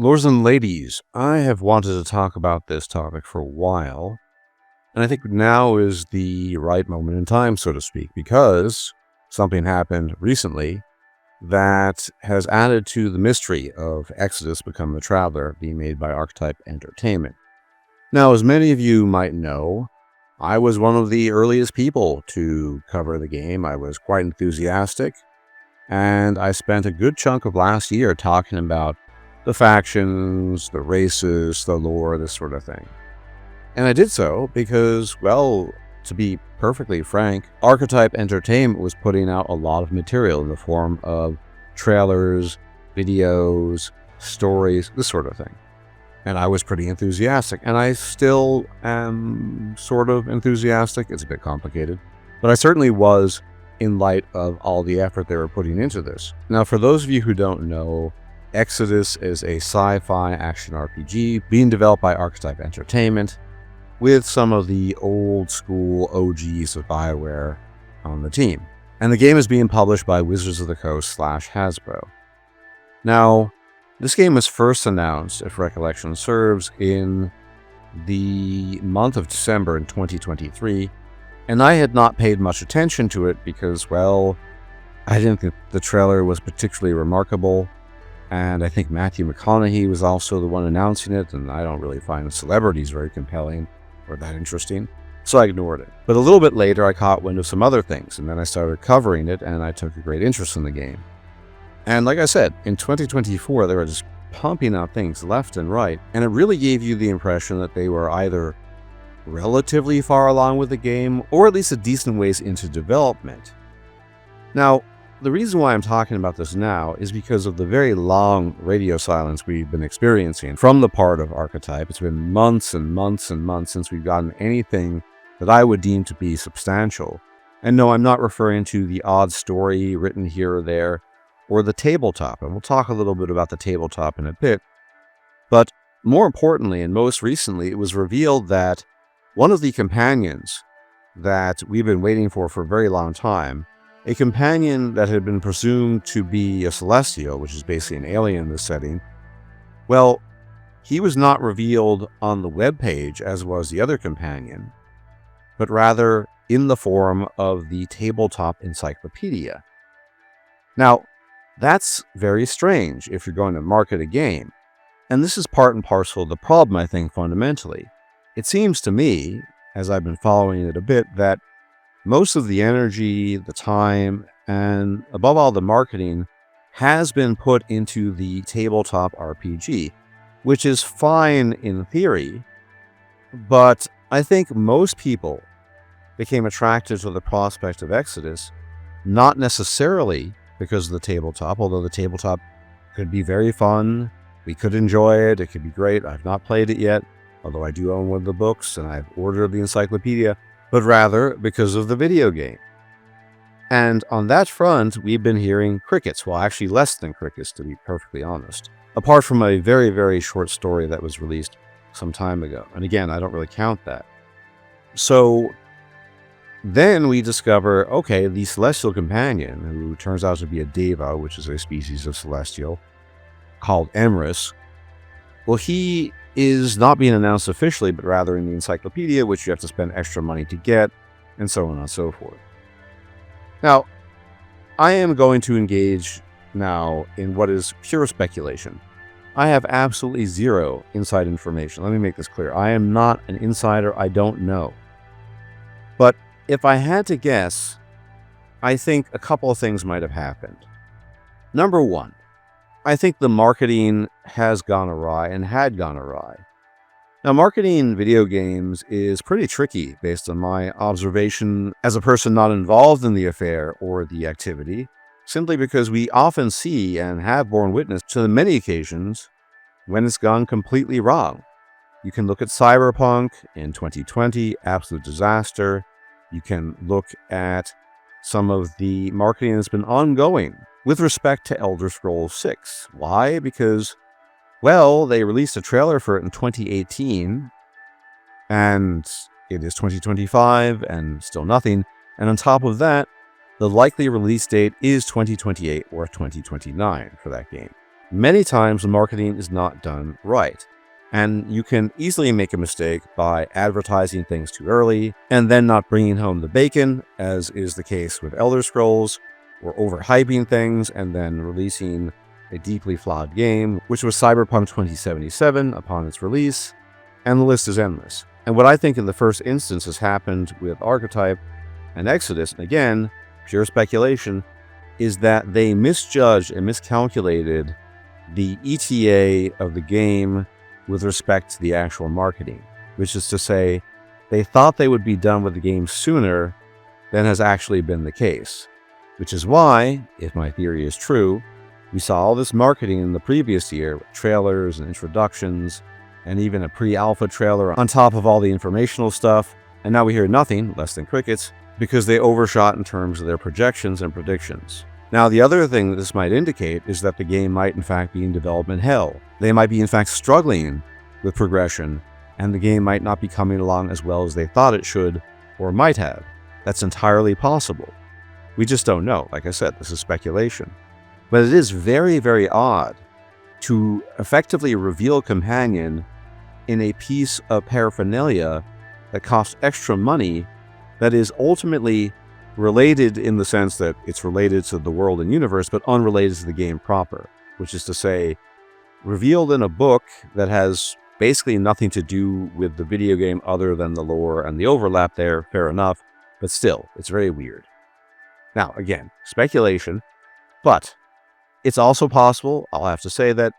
Lords and ladies, I have wanted to talk about this topic for a while, and I think now is the right moment in time, so to speak, because something happened recently that has added to the mystery of Exodus Become the Traveler being made by Archetype Entertainment. Now, as many of you might know, I was one of the earliest people to cover the game. I was quite enthusiastic, and I spent a good chunk of last year talking about the factions, the races, the lore, this sort of thing. And I did so because, well, to be perfectly frank, Archetype Entertainment was putting out a lot of material in the form of trailers, videos, stories, this sort of thing. And I was pretty enthusiastic, and I still am sort of enthusiastic. It's a bit complicated, but I certainly was in light of all the effort they were putting into this. Now, for those of you who don't know, Exodus is a sci-fi action RPG being developed by Archetype Entertainment with some of the old school OGs of BioWare on the team. And the game is being published by Wizards of the Coast / Hasbro. Now, this game was first announced, if recollection serves, in the month of December in 2023, and I had not paid much attention to it because, well, I didn't think the trailer was particularly remarkable. And I think Matthew McConaughey was also the one announcing it, and I don't really find the celebrities very compelling or that interesting, so I ignored it. But a little bit later, I caught wind of some other things, and then I started covering it, and I took a great interest in the game. And like I said, in 2024, they were just pumping out things left and right, and it really gave you the impression that they were either relatively far along with the game, or at least a decent ways into development. Now, the reason why I'm talking about this now is because of the very long radio silence we've been experiencing from the part of Archetype. It's been months and months and months since we've gotten anything that I would deem to be substantial. And no, I'm not referring to the odd story written here or there, or the tabletop, and we'll talk a little bit about the tabletop in a bit. But more importantly, and most recently, it was revealed that one of the companions that we've been waiting for a very long time, a companion that had been presumed to be a Celestial, which is basically an alien in this setting, well, he was not revealed on the webpage as was the other companion, but rather in the form of the tabletop encyclopedia. Now, that's very strange if you're going to market a game, and this is part and parcel of the problem, I think, fundamentally. It seems to me, as I've been following it a bit, that most of the energy, the time, and above all the marketing has been put into the tabletop RPG, which is fine in theory, but I think most people became attracted to the prospect of Exodus, not necessarily because of the tabletop, although the tabletop could be very fun, we could enjoy it, it could be great. I've not played it yet, although I do own one of the books and I've ordered the encyclopedia, but rather because of the video game. And on that front, we've been hearing crickets. Well, actually less than crickets, to be perfectly honest. Apart from a very, very short story that was released some time ago. And again, I don't really count that. So then we discover, okay, the Celestial Companion, who turns out to be a Deva, which is a species of Celestial, called Emrys, well, he is not being announced officially, but rather in the encyclopedia, which you have to spend extra money to get, and so on and so forth. Now, I am going to engage now in what is pure speculation. I have absolutely zero inside information. Let me make this clear. I am not an insider. I don't know. But if I had to guess, I think a couple of things might have happened. Number one, I think the marketing has gone awry and had gone awry. Now, marketing video games is pretty tricky based on my observation as a person not involved in the affair or the activity, simply because we often see and have borne witness to many occasions when it's gone completely wrong. You can look at Cyberpunk in 2020, absolute disaster. You can look at some of the marketing that's been ongoing with respect to Elder Scrolls 6. Why? Because, well, they released a trailer for it in 2018, and it is 2025, and still nothing. And on top of that, the likely release date is 2028 or 2029 for that game. many times the marketing is not done right. And you can easily make a mistake by advertising things too early and then not bringing home the bacon, as is the case with Elder Scrolls, or overhyping things and then releasing a deeply flawed game, which was Cyberpunk 2077 upon its release, and the list is endless. And what I think in the first instance has happened with Archetype and Exodus, and again, pure speculation, is that they misjudged and miscalculated the ETA of the game with respect to the actual marketing, which is to say, they thought they would be done with the game sooner than has actually been the case. Which is why, if my theory is true, we saw all this marketing in the previous year with trailers and introductions, and even a pre-alpha trailer on top of all the informational stuff, and now we hear nothing, less than crickets, because they overshot in terms of their projections and predictions. Now, the other thing that this might indicate is that the game might in fact be in development hell. They might be in fact struggling with progression, and the game might not be coming along as well as they thought it should, or might have. That's entirely possible. We just don't know. Like I said, this is speculation. But it is very, very odd to effectively reveal Companion in a piece of paraphernalia that costs extra money, that is ultimately related in the sense that it's related to the world and universe, but unrelated to the game proper, which is to say, revealed in a book that has basically nothing to do with the video game other than the lore and the overlap there, fair enough, but still, it's very weird. Now, again, speculation, but it's also possible, I'll have to say, that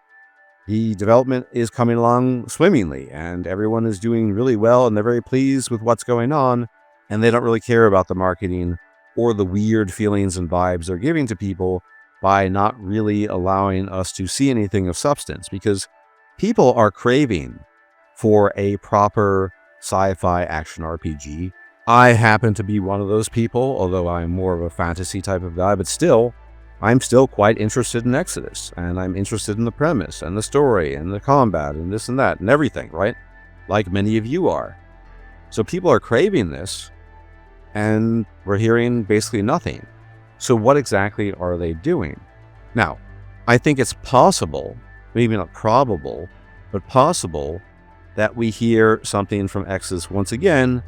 the development is coming along swimmingly and everyone is doing really well and they're very pleased with what's going on, and they don't really care about the marketing or the weird feelings and vibes they're giving to people by not really allowing us to see anything of substance, because people are craving for a proper sci-fi action RPG. I happen to be one of those people, although I'm more of a fantasy type of guy, but still, I'm still quite interested in Exodus, and I'm interested in the premise and the story and the combat and this and that and everything, right? Like many of you are. So people are craving this, and we're hearing basically nothing. So what exactly are they doing? Now, I think it's possible, maybe not probable, but possible that we hear something from Exodus once again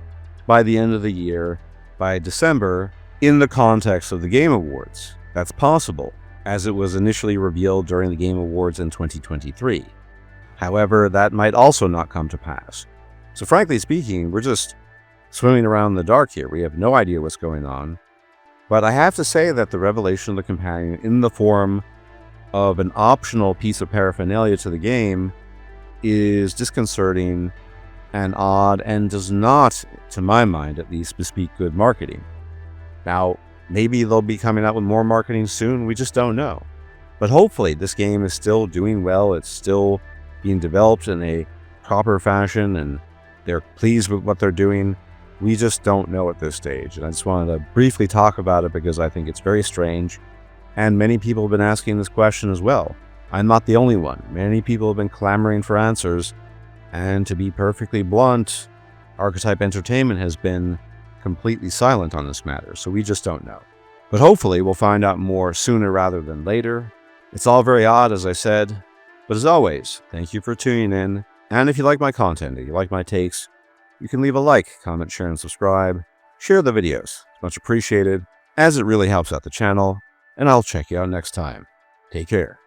by the end of the year, by December, in the context of the Game Awards. That's possible, as it was initially revealed during the Game Awards in 2023. However, that might also not come to pass. So frankly speaking, we're just swimming around in the dark here. We have no idea what's going on. But I have to say that the revelation of the Companion in the form of an optional piece of paraphernalia to the game is disconcerting and odd, and does not, to my mind at least, bespeak good marketing. Now, maybe they'll be coming out with more marketing soon, we just don't know. But hopefully this game is still doing well, it's still being developed in a proper fashion, and they're pleased with what they're doing. We just don't know at this stage, and I just wanted to briefly talk about it because I think it's very strange, and many people have been asking this question as well. I'm not the only one. Many people have been clamoring for answers, and to be perfectly blunt, Archetype Entertainment has been completely silent on this matter, so we just don't know. But hopefully we'll find out more sooner rather than later. It's all very odd, as I said, but as always, thank you for tuning in, and if you like my content, if you like my takes, you can leave a like, comment, share, and subscribe. Share the videos. It's much appreciated, as it really helps out the channel, and I'll check you out next time. Take care.